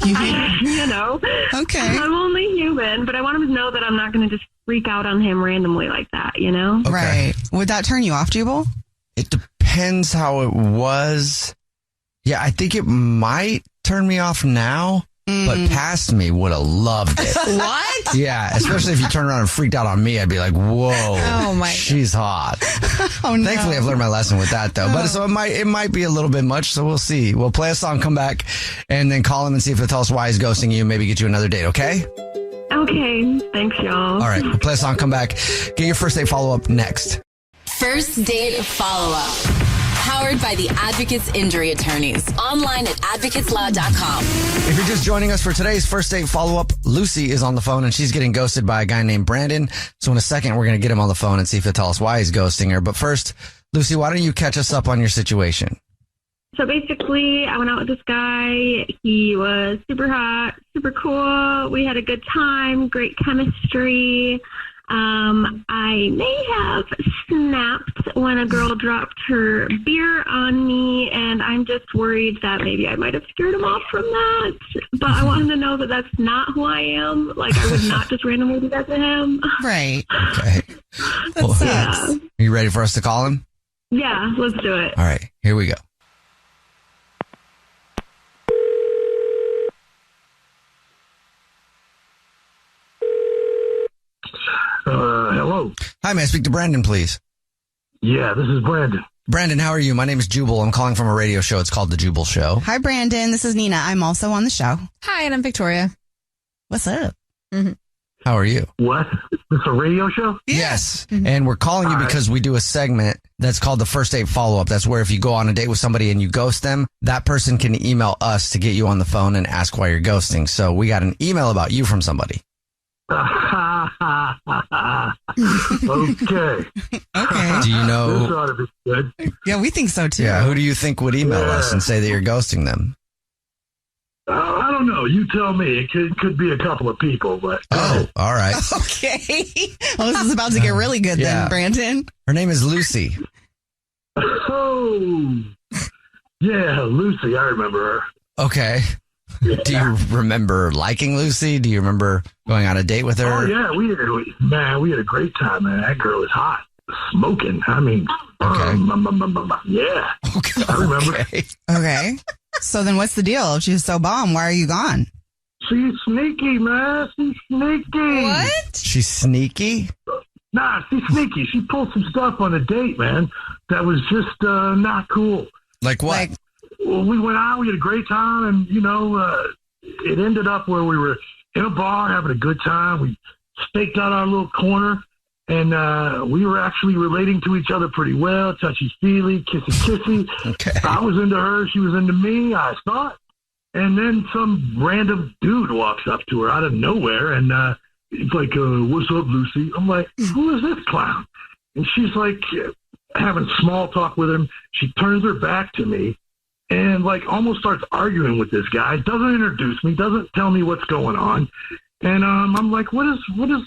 you know, okay. I'm only human, but I want him to know that I'm not going to just freak out on him randomly like that, you know? Okay. Right. Would that turn you off, Jubal? It depends how it was. Yeah, I think it might turn me off now, but past me would have loved it. What? Yeah, especially if you turn around and freaked out on me, I'd be like, whoa, Oh my she's hot. Oh, no. Thankfully, I've learned my lesson with that, though. But so it might be a little bit much, so we'll see. We'll play a song, come back, and then call him and see if he'll tell us why he's ghosting you, maybe get you another date, okay? Okay, thanks, y'all. All right, we'll play a song, come back. Get your first date follow-up next. First date follow-up. Powered by the Advocates Injury Attorneys. Online at advocateslaw.com. If you're just joining us for today's first date follow-up, Lucy is on the phone and she's getting ghosted by a guy named Brandon. So in a second, we're going to get him on the phone and see if he'll tell us why he's ghosting her. But first, Lucy, why don't you catch us up on your situation? So basically, I went out with this guy. He was super hot, super cool. We had a good time, great chemistry. I may have snapped when a girl dropped her beer on me, and I'm just worried that maybe I might have scared him off from that. But I want him to know that that's not who I am. Like, I would not just randomly do that to him. Right. Okay. That sucks. Yeah. Are you ready for us to call him? Yeah, let's do it. All right, here we go. Hello. Hi, may I speak to Brandon, please? Yeah, this is Brandon. Brandon, how are you? My name is Jubal. I'm calling from a radio show. It's called The Jubal Show. Hi, Brandon. This is Nina. I'm also on the show. Hi, and I'm Victoria. What's up? How are you? What? Is this a radio show? Yes. And we're calling you because we do a segment that's called the first date follow-up. That's where if you go on a date with somebody and you ghost them, that person can email us to get you on the phone and ask why you're ghosting. So we got an email about you from somebody. Okay. Okay. Do you This know? ought to be good. Yeah, we think so too. Yeah, who do you think would email us and say that you're ghosting them? I don't know. You tell me. It could be a couple of people, but Oh, all right. Okay. Well, this is about to get really good Yeah. then, Brandon. Her name is Lucy. oh, yeah, Lucy. I remember her. Okay. Do you remember liking Lucy? Do you remember going on a date with her? Oh yeah, we had a great time, man. That girl is hot, smoking. I mean, yeah. Okay. I remember. Okay. So then what's the deal? If she's so bomb, why are you gone? She's sneaky, man. She's sneaky. What? She's sneaky? Nah, she's sneaky. She pulled some stuff on a date, man, that was just not cool. Like what? Well, we went out, we had a great time, and, it ended up where we were in a bar having a good time. We staked out our little corner, and we were actually relating to each other pretty well, touchy-feely, kissy-kissy. Okay. I was into her, she was into me, I thought. And then some random dude walks up to her out of nowhere, and he's like, what's up, Lucy? I'm like, who is this clown? And she's like having small talk with him. She turns her back to me and like almost starts arguing with this guy. Doesn't introduce me, doesn't tell me what's going on. And I'm like, what is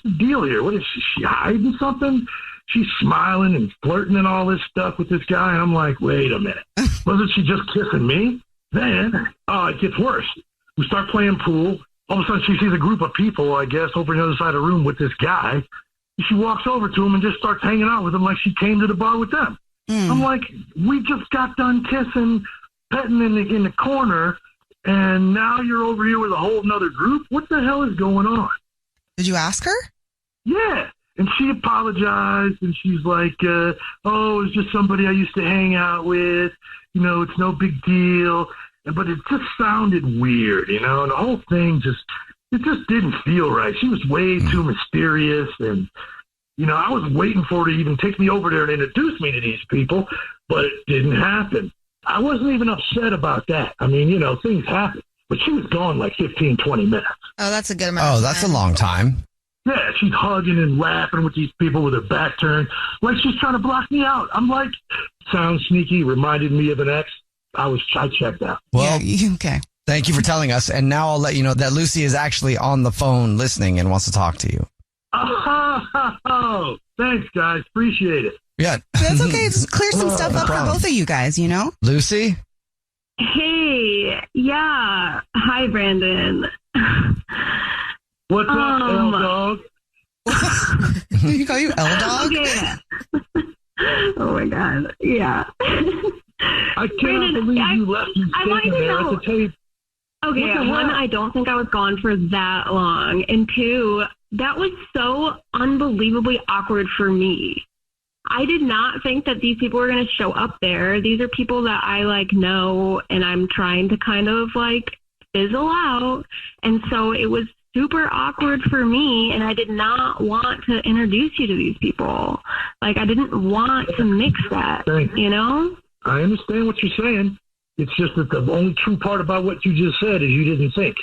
the deal here? What is she hiding something? She's smiling and flirting and all this stuff with this guy. And I'm like, wait a minute. Wasn't she just kissing me? Then it gets worse. We start playing pool. All of a sudden she sees a group of people, I guess, over on the other side of the room with this guy. She walks over to him and just starts hanging out with him like she came to the bar with them. I'm like, we just got done kissing, petting in the corner, and now you're over here with a whole nother group? What the hell is going on? Did you ask her? Yeah. And she apologized, and she's like, it's just somebody I used to hang out with. It's no big deal. But it just sounded weird, and the whole thing just didn't feel right. She was way too mysterious, and, I was waiting for her to even take me over there and introduce me to these people, but it didn't happen. I wasn't even upset about that. I mean, things happen. But she was gone like 15, 20 minutes. Oh, that's a good amount. Oh, that's a long time. Yeah, she's hugging and laughing with these people with her back turned, like she's trying to block me out. I'm like, sounds sneaky, reminded me of an ex. I checked out. Well, okay. Thank you for telling us. And now I'll let you know that Lucy is actually on the phone listening and wants to talk to you. Oh, thanks, guys. Appreciate it. Yeah. That's okay. Just clear some stuff up for both of you guys, Lucy? Hey, yeah. Hi, Brandon. What's up, L Dog? Did he call you L Dog? Okay. Oh my God. Yeah. I cannot believe you left me standing there at the tape. Okay, one, I don't think I was gone for that long. And two, that was so unbelievably awkward for me. I did not think that these people were going to show up there. These are people that I know, and I'm trying to kind of fizzle out. And so it was super awkward for me, and I did not want to introduce you to these people. I didn't want to mix that, I understand what you're saying. It's just that the only true part about what you just said is you didn't think,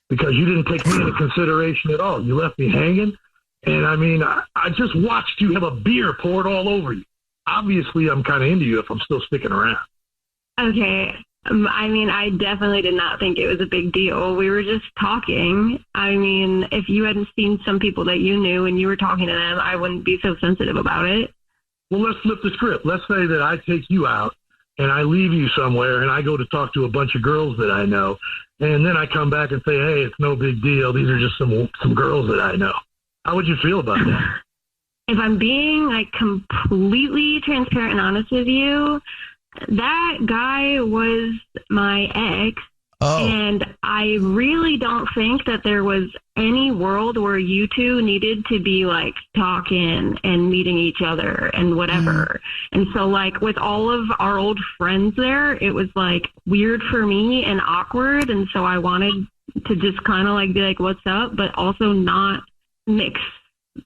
because you didn't take me into consideration at all. You left me hanging. And I mean, I just watched you have a beer poured all over you. Obviously, I'm kind of into you if I'm still sticking around. Okay. I mean, I definitely did not think it was a big deal. We were just talking. I mean, if you hadn't seen some people that you knew and you were talking to them, I wouldn't be so sensitive about it. Well, let's flip the script. Let's say that I take you out and I leave you somewhere and I go to talk to a bunch of girls that I know. And then I come back and say, hey, it's no big deal. These are just some girls that I know. How would you feel about that? If I'm being completely transparent and honest with you, that guy was my ex. Oh. And I really don't think that there was any world where you two needed to be talking and meeting each other and whatever. And so with all of our old friends there, it was weird for me and awkward. And so I wanted to just kind of be what's up, but also not mix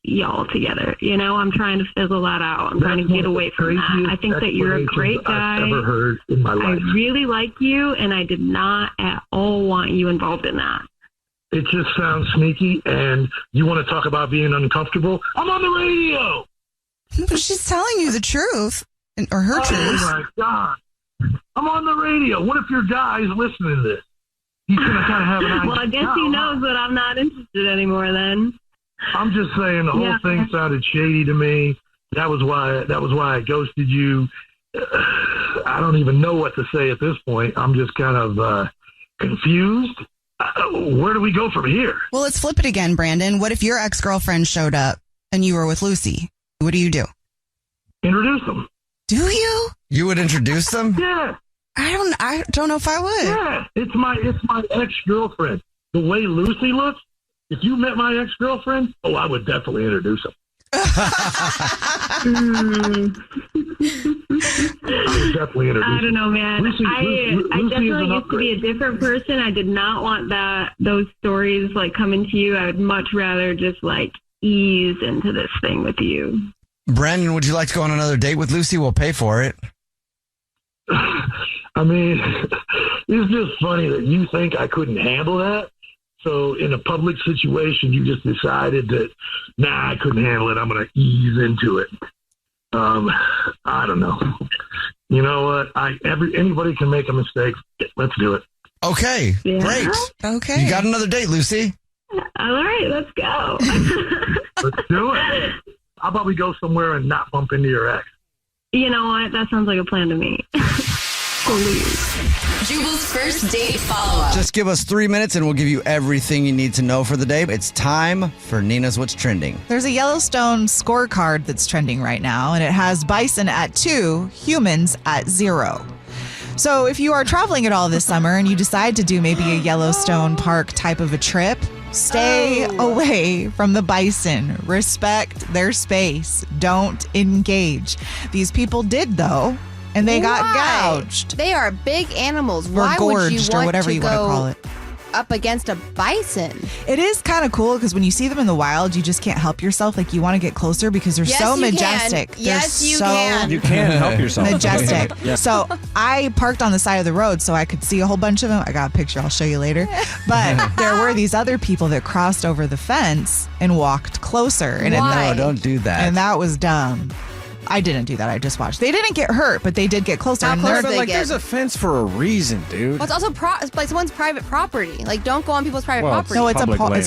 y'all together. I'm trying to fizzle that out. I'm trying to get away from that. I think that you're a great guy. I've ever heard in my life. I really like you, and I did not at all want you involved in that. It just sounds sneaky. And you want to talk about being uncomfortable? I'm on the radio. But she's telling you the truth, or her truth. Oh my God. I'm on the radio. What if your guy is listening to this? He's going to kind of have an idea. Well, I guess he knows that I'm not interested anymore then. I'm just saying the whole thing sounded shady to me. That was why I ghosted you. I don't even know what to say at this point. I'm just kind of confused. Where do we go from here? Well, let's flip it again, Brandon. What if your ex-girlfriend showed up and you were with Lucy? What do you do? Introduce them. Do you? You would introduce them? Yeah. I don't know if I would. Yeah. It's my ex-girlfriend. The way Lucy looks, if you met my ex-girlfriend, I would definitely introduce them. I would definitely introduce I don't know, man. Lucy, I definitely used to upgrade. be a different person. I did not want those stories like coming to you. I would much rather just like ease into this thing with you. Brandon, would you like to go on another date with Lucy? We'll pay for it. I mean, it's just funny that you think I couldn't handle that. So in a public situation, you just decided that, I couldn't handle it. I'm going to ease into it. I don't know. You know what? Anybody can make a mistake. Let's do it. Okay, great. Okay. You got another date, Lucy? All right, let's go. Let's do it. How about we go somewhere and not bump into your ex? You know what? That sounds like a plan to me. Please. Jubal's first date follow-up. Just give us 3 minutes and we'll give you everything you need to know for the day. It's time for Nina's What's Trending. There's a Yellowstone scorecard that's trending right now, and it has bison at 2, humans at 0. So if you are traveling at all this summer and you decide to do maybe a Yellowstone Park type of a trip, stay away from the bison. Respect their space. Don't engage. These people did, though, and they got gouged. They are big animals. Or Why would you gorged, want or whatever to you want to go call it. up against a bison? It is kind of cool because when you see them in the wild, you just can't help yourself. Like, you want to get closer because they're Yes, so you can. majestic. Yes, they're you so can. You can help yourself. majestic. Yeah. So I parked on the side of the road so I could see a whole bunch of them. I got a picture. I'll show you later. But there were these other people that crossed over the fence and walked closer. And No, don't do that. And that was dumb. I didn't do that. I just watched. They didn't get hurt, but they did get closer. How and close they're did they get? There's a fence for a reason, dude. Well, it's also like someone's private property. Like, don't go on people's private Well, property. no, it's Public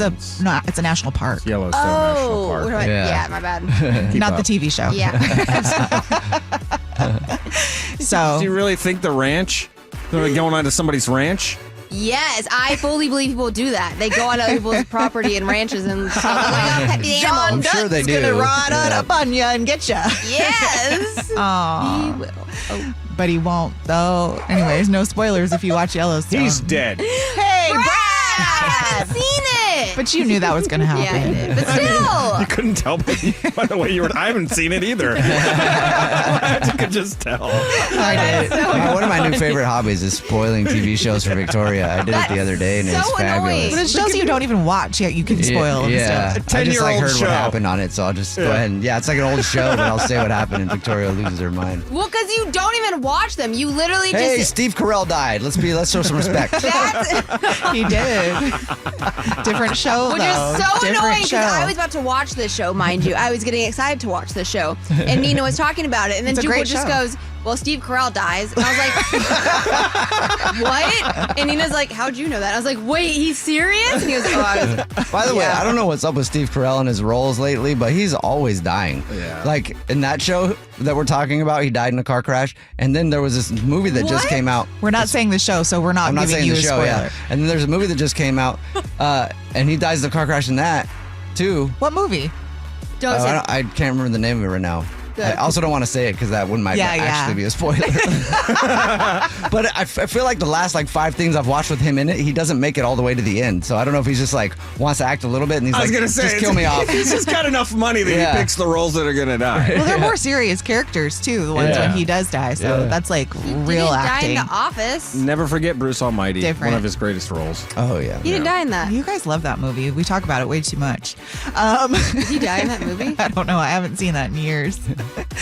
it's a national park. Yellowstone National Park. what do I- yeah, my bad. Not the TV show. Yeah. So Do you really think the ranch? They're going onto somebody's ranch? Yes, I fully believe people do that. They go on other people's property and ranches and stuff. Like, John I'm sure they Dutt's do. gonna ride on Yeah. up on you and get you. Yes. Aw. He will. Oh. But he won't, though. Anyways, no spoilers if you watch Yellowstone. He's dead. Hey, Brad! I haven't seen it. But you knew that was going to happen. Yeah, I did. But still. You couldn't tell by the way you were. I haven't seen it either. I could just tell. I did. One of my new favorite hobbies is spoiling TV shows for Victoria. I did it the other day and it was so fabulous. annoying. But it shows you don't even watch yet. You can spoil them Yeah, still. I just 10-year-old heard show. what happened on it, so I'll just go ahead and it's like an old show, but I'll say what happened and Victoria loses her mind. Well, because you don't even watch them. You literally Hey, just. Steve Carell died. Let's show some respect. He did. Different show, Which though. is so Different annoying show. because I was about to watch this show, mind you. I was getting excited to watch this show. And Nina was talking about it. And then It's a Jubal great just show. goes, well, Steve Carell dies. And I was like, what? And Nina's like, how'd you know that? I was like, wait, he's serious? And he goes, oh, I was. By the way, I don't know what's up with Steve Carell and his roles lately, but he's always dying. Yeah. Like in that show that we're talking about, he died in a car crash. And then there was this movie that just came out. We're not saying the show, so we're not I'm not giving saying you the a show, spoiler. yeah. And then there's a movie that just came out, and he dies in a car crash in that, too. What movie? Don't say I can't remember the name of it right now. Good. I also don't want to say it because that one might actually be a spoiler. But I feel like the last 5 things I've watched with him in it, he doesn't make it all the way to the end. So I don't know if he's just wants to act a little bit and he's I was like, gonna say, just kill me off. He's just got enough money that he picks the roles that are gonna die. Well, they're more serious characters, too, the ones when he does die. So that's real Die acting. in The Office. Never forget Bruce Almighty. Different. One of his greatest roles. Oh, yeah. He didn't die in that. You guys love that movie. We talk about it way too much. Did he die in that movie? I don't know. I haven't seen that in years.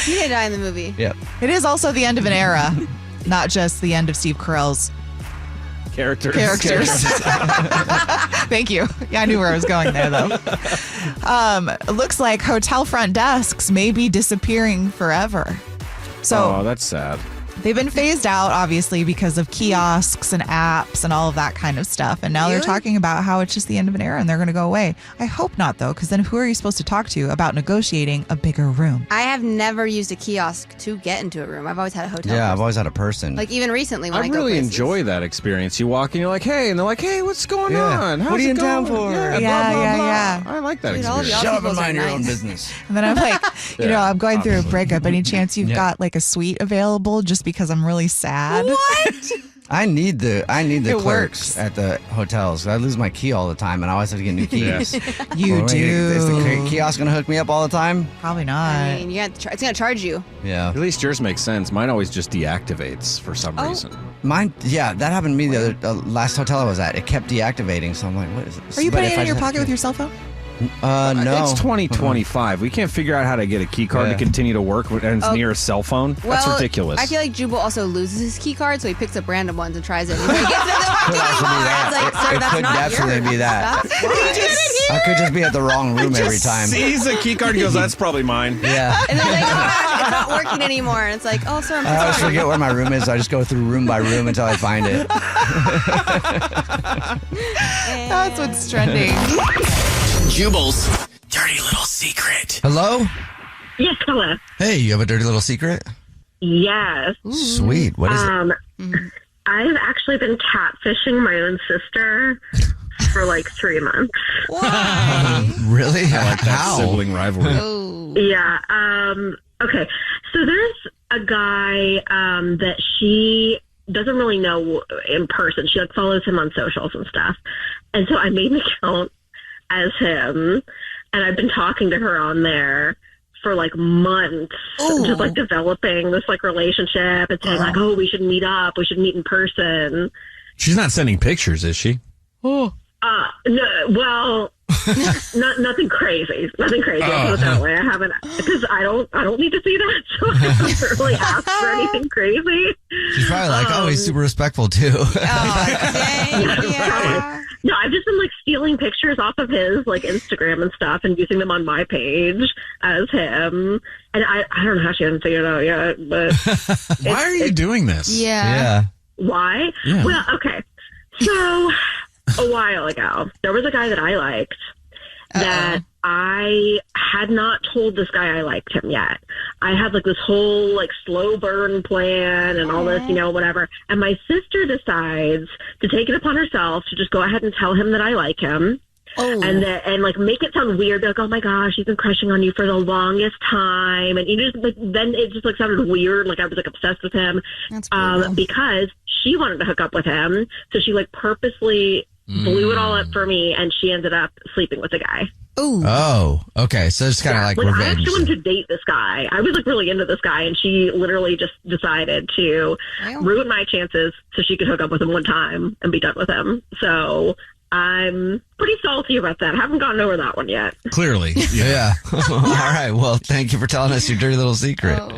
He didn't die in the movie. Yep. It is also the end of an era, not just the end of Steve Carell's Characters. Thank you. Yeah, I knew where I was going there, though. It looks like hotel front desks may be disappearing forever. So, that's sad. They've been phased out, obviously, because of kiosks and apps and all of that kind of stuff. And now they're talking about how it's just the end of an era and they're going to go away. I hope not, though, because then who are you supposed to talk to about negotiating a bigger room? I have never used a kiosk to get into a room. I've always had a hotel. Yeah, person. I've always had a person. Like even recently when I go really places. enjoy that experience. You walk in, you're like, hey, and they're like, hey, what's going on? How's What are you it in town going? for? Yeah, blah, blah, blah. Yeah. I like that Dude, all of experience. y'all Shut up and peoples are mind your own nice. business. And then I'm like, I'm going through a breakup. Any chance you've Yeah. got like a suite available just because I'm really sad? What? I need the It clerks works. at the hotels. I lose my key all the time, and I always have to get new keys. You Well, do. Is the kiosk gonna hook me up all the time? Probably not. I mean, it's going to charge you. Yeah. At least yours makes sense. Mine always just deactivates for some reason. Mine, yeah, that happened to me the last hotel I was at. It kept deactivating, so I'm like, what is it? Are you But putting if it I in your just- pocket with your cell phone? No. It's 2025. We can't figure out how to get a key card Yeah. to continue to work and it's near a cell phone. That's Well, ridiculous. I feel like Jubal also loses his key card, so he picks up random ones and tries it. And he gets it. Could also be that. It's like, sir, It that's could not definitely yours. be that. That's why. I could just be at the wrong room every time. Sees a key card and goes, that's probably mine. Yeah. And then he's like, oh, it's not working anymore. And it's like, oh, sir, I'm I always sorry. forget where my room is. So I just go through room by room until I find it. That's what's trending. Jubal's dirty little secret. Hello? Yes, hello. Hey, you have a dirty little secret? Yes. Sweet. What is it? I've actually been catfishing my own sister for like 3 months. Really? I like that How? sibling rivalry. Yeah. Okay. So there's a guy that she doesn't really know in person. She like follows him on socials and stuff. And so I made an account as him, and I've been talking to her on there for like months, just like developing this like relationship and saying like, oh, we should meet up. We should meet in person. She's not sending pictures, is she? No, well, nothing crazy. Nothing crazy. I'll put it that way. I haven't, because I don't need to see that. So I haven't really asked for anything crazy. She's probably like, oh, he's super respectful too. Probably. No, I've just been like stealing pictures off of his like Instagram and stuff and using them on my page as him. And I don't know how she hasn't figured it out yet, but Why are you doing this? Yeah. why? Yeah. Well, okay. So a while ago, there was a guy that I liked that I had not told this guy I liked him yet. I had like this whole like slow burn plan and all this, whatever. And my sister decides to take it upon herself to just go ahead and tell him that I like him. And like make it sound weird, like, oh my gosh, he's been crushing on you for the longest time, and then it just like sounded weird, like I was like obsessed with him, because she wanted to hook up with him, so she like purposely blew it all up for me, and she ended up sleeping with the guy. Oh, okay. So it's kind of like I revenge. actually wanted to date this guy. I was like really into this guy, and she literally just decided to ruin my chances so she could hook up with him one time and be done with him. So I'm pretty salty about that. I haven't gotten over that one yet. Clearly. Yeah. All right. Well, thank you for telling us your dirty little secret. All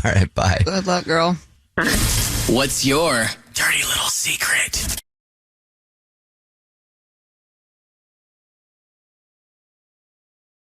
right. Bye. Good luck, girl. What's your dirty little secret?